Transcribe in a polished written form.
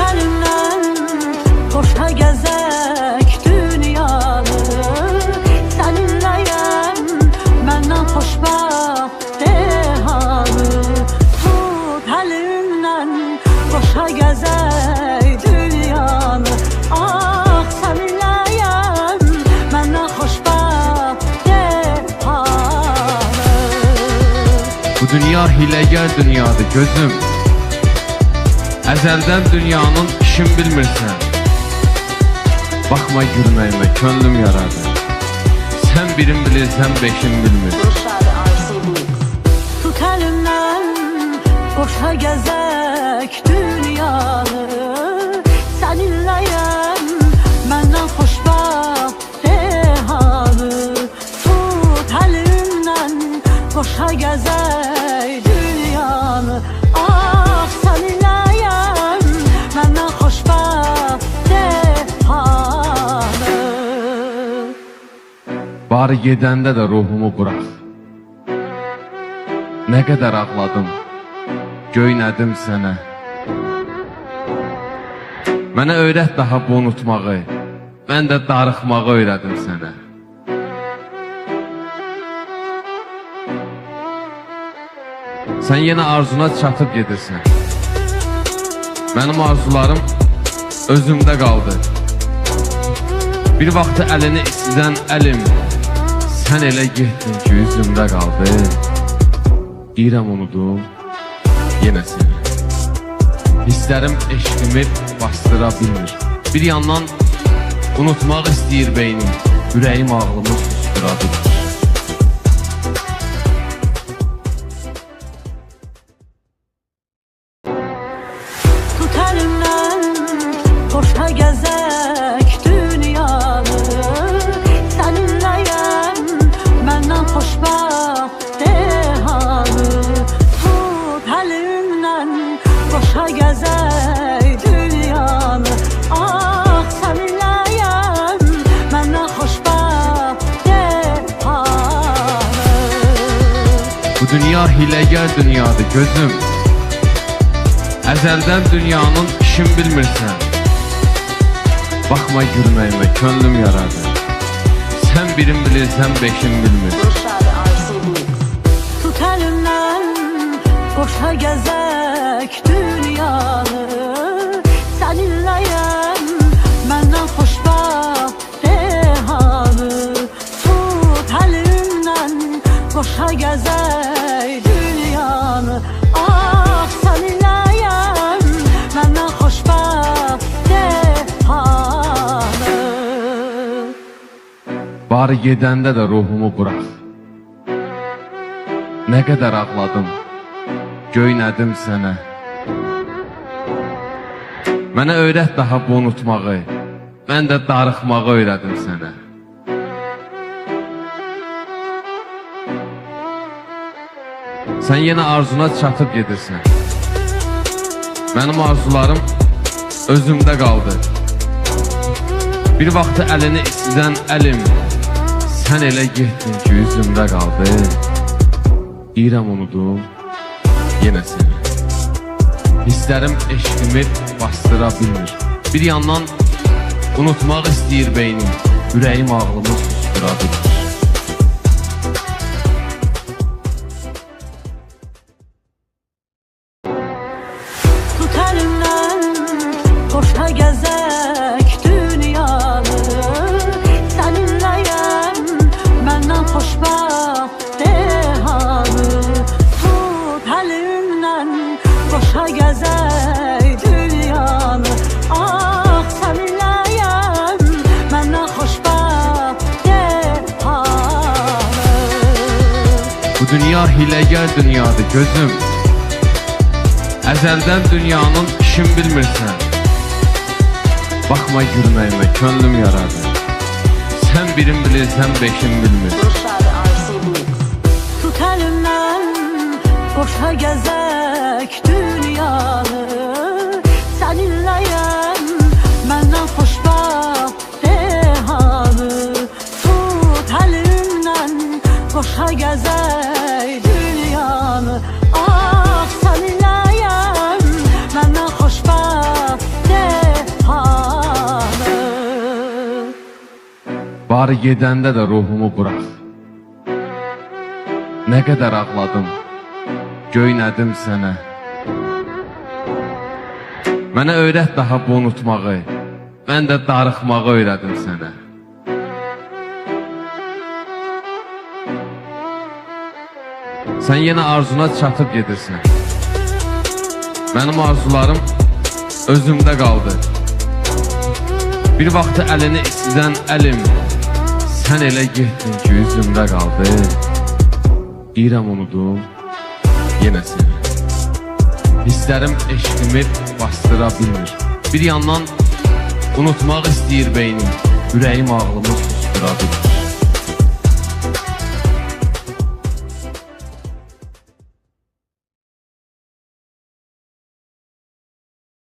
əlimdən qoşa gəzək dünyanı. Səninləyəm məndən xoşbəxt dehanı. Tut əlimdən qoşa gəzək dünyanı. Ah, səninləyəm məndən xoşbəxt dehanı. Bu dünya hiləgər dünyadır gözüm. Əzəldən dünyanın işin bilmirsən. Baxma gülməyimə, könlüm yaradır. Sən birin bilirsən, beşin bilmir. Tut əlimdən qoşa gəzək dünyanı. Səninləyəm məndən xoşbəxt dehanı. Tut əlimdən qoşa gəzək dünyanı. Ah, səninləyəm məndən xoşbəxt dehanı. Bari gedəndə də ruhumu burax. Nə qədər ağladım, göynədim sənə. Mənə öyrət daha bu unutmağı, mən də darıxmağı öyrədim sənə. Sən yenə arzuna çatıb gedirsən. Mənim arzularım özümdə qaldı. Bir vaxtı əlini istidən əlim, sən elə getdin ki üzümdə qaldı. Deyirəm unudum, yenə səni. Hisslərim eşqimi bastıra bilmir. Bir yandan unutmaq istəyir beynim, ürəyim ağlımı sustura bilmir. Tut əlimdən qoşa gəzək dünyanı. Səninləyəm məndən xoşbəxt dehanı. Tut əlimdən qoşa gəzək dünyanı. Ah, səninləyəm məndən xoşbəxt dehanı. Bu dünya hiləgər dünyadır gözüm. Əzəldən dünyanın işin bilmirsən. Baxma gülməyimə, könlüm yaradır. Sən birin bilirsən, beşin bilmir. Tut əlimdən qoşa gəzək dünyanı. Səninləyəm məndən xoşbəxt dehanı. Tut əlimdən qoşa gəzək dünyanı. Ah, səninləyəm məndən xoşbəxt dehanı. Bari gedəndə də ruhumu burax. Nə qədər ağladım, göynədim sənə. Mənə öyrət daha bu unutmağı, mən də darıxmağı öyrədim sənə. Sən yenə arzuna çatıb gedirsən. Mənim arzularım özümdə qaldı. Bir vaxtı əlini istidən əlim, sən elə getdin ki üzümdə qaldı. Deyirəm unudum, yenə səni. Hisslərim eşqimi bastıra bilmir. Bir yandan unutmaq istəyir beynim, ürəyim ağlımı sustura bilmir. Tut əlimdən qoşa gəzək dünyanı. Səninləyəm məndən xoşbəxt dehanı. Tut əlimdən qoşa gəzək dünyanı. Ah, səninləyəm məndən xoşbəxt dehanı. Bu dünya hiləgər dünyadır gözüm. Əzəldən dünyanın işin bilmirsən. Baxma gülməyimə, könlüm yaradır. Sən birin bilirsən, beşin bilmir. Tut əlimdən qoşa gəzək dünyanı. Səninləyəm məndən xoşbəxt dehanı. Tut əlimdən qoşa gəzək dünyanı. Ah, səninləyəm məndən xoşbəxt dehanı. Baharı gedəndə də ruhumu burax. Nə qədər ağladım, göynədim sənə. Mənə öyrət daha bu unutmağı, mən də darıxmağı öyrədim sənə. Sən yenə arzuna çatıb gedirsən. Mənim arzularım özümdə qaldı. Bir vaxtı əlini istidən əlim, sən elə getdin ki, üzümdə qaldı. Deyirəm unudum, yenə səni. Hisslərim eşqimi bastıra bilmir. Bir yandan unutmaq istəyir beynim, ürəyim ağlımı sustura bilir.